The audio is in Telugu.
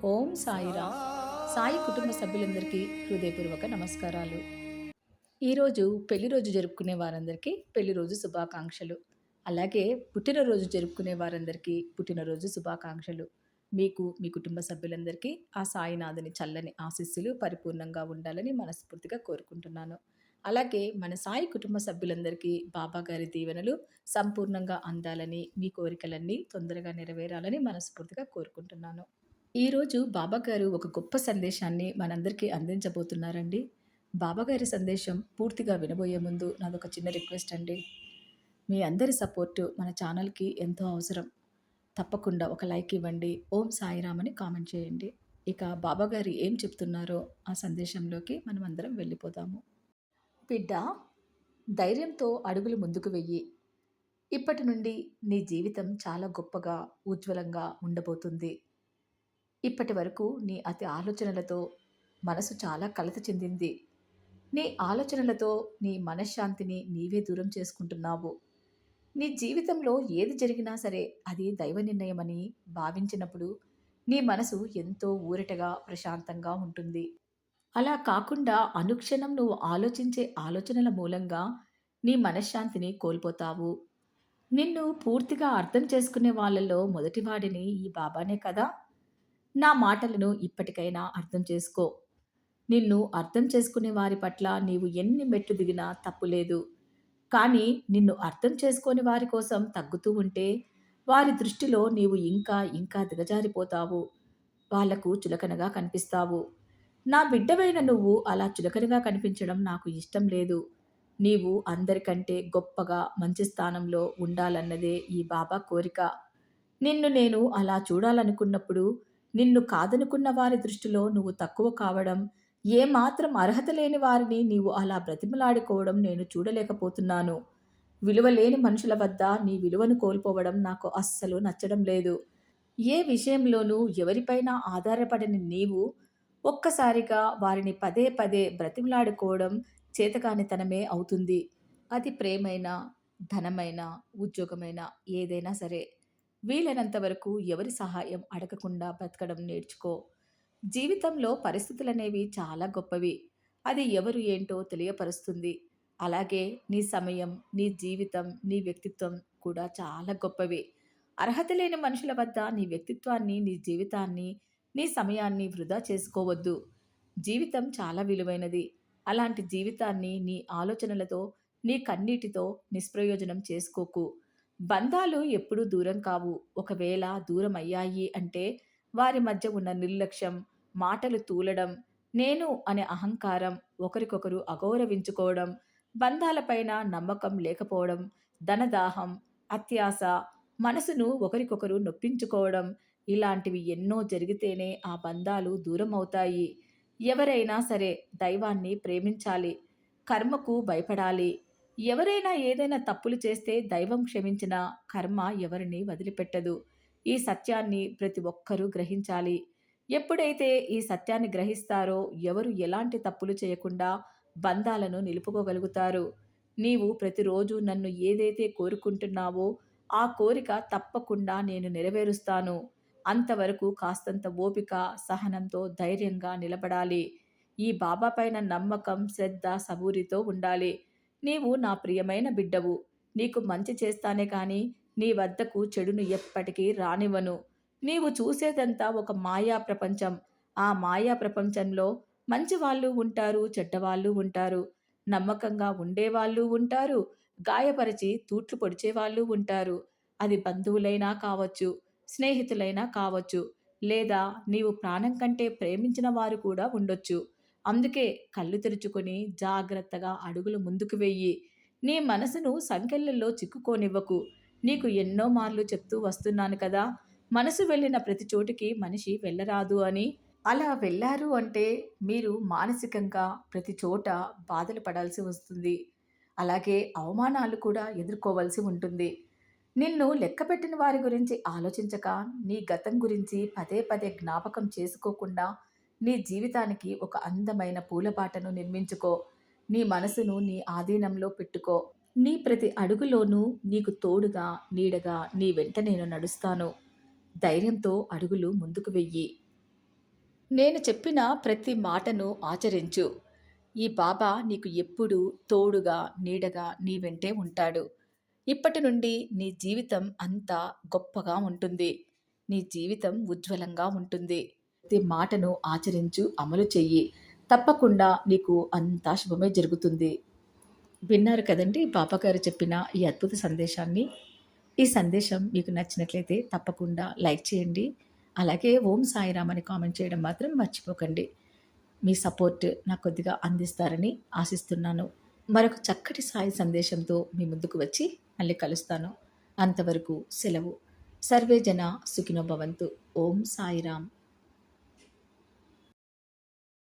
ఓం సాయిరామ్. సాయి కుటుంబ సభ్యులందరికీ హృదయపూర్వక నమస్కారాలు. ఈరోజు పెళ్లి రోజు జరుపుకునే వారందరికీ పెళ్లి రోజు శుభాకాంక్షలు. అలాగే పుట్టినరోజు జరుపుకునే వారందరికీ పుట్టినరోజు శుభాకాంక్షలు. మీకు మీ కుటుంబ సభ్యులందరికీ ఆ సాయినాథుని చల్లని ఆశీస్సులు పరిపూర్ణంగా ఉండాలని మనస్ఫూర్తిగా కోరుకుంటున్నాను. అలాగే మన సాయి కుటుంబ సభ్యులందరికీ బాబా గారి దీవెనలు సంపూర్ణంగా అందాలని, మీ కోరికలన్నీ తొందరగా నెరవేరాలని మనస్ఫూర్తిగా కోరుకుంటున్నాను. ఈరోజు బాబాగారు ఒక గొప్ప సందేశాన్ని మనందరికీ అందించబోతున్నారండి. బాబాగారి సందేశం పూర్తిగా వినబోయే ముందు నాదొక చిన్న రిక్వెస్ట్ అండి. మీ అందరి సపోర్టు మన ఛానల్‌కి ఎంతో అవసరం. తప్పకుండా ఒక లైక్ ఇవ్వండి. ఓం సాయిరామ్ అని కామెంట్ చేయండి. ఇక బాబాగారు ఏం చెప్తున్నారో ఆ సందేశంలోకి మనమందరం వెళ్ళిపోదాము. బిడ్డ, ధైర్యంతో అడుగులు ముందుకు వెయ్యి. ఇప్పటి నుండి నీ జీవితం చాలా గొప్పగా, ఉజ్వలంగా ఉండబోతుంది. ఇప్పటి వరకు నీ అతి ఆలోచనలతో మనసు చాలా కలత చెందింది. నీ ఆలోచనలతో నీ మనశ్శాంతిని నీవే దూరం చేసుకుంటున్నావు. నీ జీవితంలో ఏది జరిగినా సరే అది దైవ నిర్ణయమని భావించినప్పుడు నీ మనసు ఎంతో ఊరటగా, ప్రశాంతంగా ఉంటుంది. అలా కాకుండా అనుక్షణం నువ్వు ఆలోచించే ఆలోచనల మూలంగా నీ మనశ్శాంతిని కోల్పోతావు. నిన్ను పూర్తిగా అర్థం చేసుకునే వాళ్ళలో మొదటివాడిని ఈ బాబానే కదా! నా మాటలను ఇప్పటికైనా అర్థం చేసుకో. నిన్ను అర్థం చేసుకునే వారి పట్ల నీవు ఎన్ని మెట్లు దిగినా తప్పులేదు. కానీ నిన్ను అర్థం చేసుకోని వారి కోసం తగ్గుతూ ఉంటే వారి దృష్టిలో నీవు ఇంకా ఇంకా దిగజారిపోతావు. వాళ్లకు చులకనగా కనిపిస్తావు. నా బిడ్డవైన నువ్వు అలా చులకనగా కనిపించడం నాకు ఇష్టం లేదు. నీవు అందరికంటే గొప్పగా మంచి స్థానంలో ఉండాలన్నదే ఈ బాబా కోరిక. నిన్ను నేను అలా చూడాలనుకున్నప్పుడు నిన్ను కాదనుకున్న వారి దృష్టిలో నువ్వు తక్కువ కావడం, ఏమాత్రం అర్హత లేని వారిని నీవు అలా బ్రతిమలాడుకోవడం నేను చూడలేకపోతున్నాను. విలువలేని మనుషుల వద్ద నీ విలువను కోల్పోవడం నాకు అస్సలు నచ్చడం లేదు. ఏ విషయంలోనూ ఎవరిపైన ఆధారపడని నీవు ఒక్కసారిగా వారిని పదే పదే బ్రతిమలాడుకోవడం చేతకానితనమే అవుతుంది. అది ప్రేమైనా, ధనమైనా, ఉద్యోగమైనా ఏదైనా సరే. వీలైనంత వరకు ఎవరి సహాయం అడగకుండా బ్రతకడం నేర్చుకో. జీవితంలో పరిస్థితులనేవి చాలా గొప్పవి. అది ఎవరు ఏంటో తెలియపరుస్తుంది. అలాగే నీ సమయం, నీ జీవితం, నీ వ్యక్తిత్వం కూడా చాలా గొప్పవి. అర్హత లేని మనుషుల వద్ద నీ వ్యక్తిత్వాన్ని, నీ జీవితాన్ని, నీ సమయాన్ని వృధా చేసుకోవద్దు. జీవితం చాలా విలువైనది. అలాంటి జీవితాన్ని నీ ఆలోచనలతో, నీ కన్నీటితో నిష్ప్రయోజనం చేసుకోకు. బంధాలు ఎప్పుడూ దూరం కావు. ఒకవేళ దూరం అయ్యాయి అంటే వారి మధ్య ఉన్న నిర్లక్ష్యం, మాటలు తూలడం, నేను అనే అహంకారం, ఒకరికొకరు అగౌరవించుకోవడం, బంధాలపైన నమ్మకం లేకపోవడం, ధనదాహం, అత్యాస, మనసును ఒకరికొకరు నొప్పించుకోవడం ఇలాంటివి ఎన్నో జరిగితేనే ఆ బంధాలు దూరం అవుతాయి. ఎవరైనా సరే దైవాన్ని ప్రేమించాలి. కర్మకు భయపడాలి. ఎవరైనా ఏదైనా తప్పులు చేస్తే దైవం క్షమించిన కర్మ ఎవరిని వదిలిపెట్టదు. ఈ సత్యాన్ని ప్రతి ఒక్కరూ గ్రహించాలి. ఎప్పుడైతే ఈ సత్యాన్ని గ్రహిస్తారో ఎవరు ఎలాంటి తప్పులు చేయకుండా బంధాలను నిలుపుకోగలుగుతారు. నీవు ప్రతిరోజు నన్ను ఏదైతే కోరుకుంటున్నావో ఆ కోరిక తప్పకుండా నేను నెరవేరుస్తాను. అంతవరకు కాస్తంత ఓపిక, సహనంతో ధైర్యంగా నిలబడాలి. ఈ బాబా పైన నమ్మకం, శ్రద్ధ, సబూరితో ఉండాలి. నీవు నా ప్రియమైన బిడ్డవు. నీకు మంచి చేస్తానే కాని నీ వద్దకు చెడును ఎప్పటికీ రానివ్వను. నీవు చూసేదంతా ఒక మాయా ప్రపంచం. ఆ మాయా ప్రపంచంలో మంచి వాళ్ళు ఉంటారు, చెడ్డవాళ్ళు ఉంటారు. నమ్మకంగా ఉండేవాళ్ళు ఉంటారు, గాయపరిచి తూట్లు పొడిచేవాళ్ళు ఉంటారు. అది బంధువులైనా కావచ్చు, స్నేహితులైనా కావచ్చు, లేదా నీవు ప్రాణం కంటే ప్రేమించిన వారు కూడా ఉండొచ్చు. అందుకే కళ్ళు తెరుచుకొని జాగ్రత్తగా అడుగులు ముందుకు వెయ్యి. నీ మనసును సంకెళ్ళల్లో చిక్కుకోనివ్వకు. నీకు ఎన్నో మార్లు చెప్తూ వస్తున్నాను కదా, మనసు వెళ్ళిన ప్రతి చోటికి మనిషి వెళ్ళరాదు అని. అలా వెళ్ళారు అంటే మీరు మానసికంగా ప్రతి చోట బాధలు పడాల్సి వస్తుంది. అలాగే అవమానాలు కూడా ఎదుర్కోవలసి ఉంటుంది. నిన్ను లెక్కపెట్టిన వారి గురించి ఆలోచించక, నీ గతం గురించి పదే పదే జ్ఞాపకం చేసుకోకుండా నీ జీవితానికి ఒక అందమైన పూలబాటను నిర్మించుకో. నీ మనసును నీ ఆధీనంలో పెట్టుకో. నీ ప్రతి అడుగులోనూ నీకు తోడుగా, నీడగా నీ వెంట నేను నడుస్తాను. ధైర్యంతో అడుగులు ముందుకు వెయ్యి. నేను చెప్పిన ప్రతి మాటను ఆచరించు. ఈ బాబా నీకు ఎప్పుడూ తోడుగా, నీడగా నీ వెంటే ఉంటాడు. ఇప్పటి నుండి నీ జీవితం అంతా గొప్పగా ఉంటుంది. నీ జీవితం ఉజ్వలంగా ఉంటుంది. ప్రతి మాటను ఆచరించు, అమలు చెయ్యి. తప్పకుండా నీకు అంతా శుభమే జరుగుతుంది. విన్నారు కదండీ బాబాగారు చెప్పిన ఈ అద్భుత సందేశాన్ని. ఈ సందేశం మీకు నచ్చినట్లయితే తప్పకుండా లైక్ చేయండి. అలాగే ఓం సాయిరామ్ అని కామెంట్ చేయడం మాత్రం మర్చిపోకండి. మీ సపోర్ట్ నాకు కొద్దిగా అందిస్తారని ఆశిస్తున్నాను. మరొక చక్కటి సాయి సందేశంతో మీ ముందుకు వచ్చి మళ్ళీ కలుస్తాను. అంతవరకు సెలవు. సర్వే జన సుఖినో భవంతు. ఓం సాయిరామ్.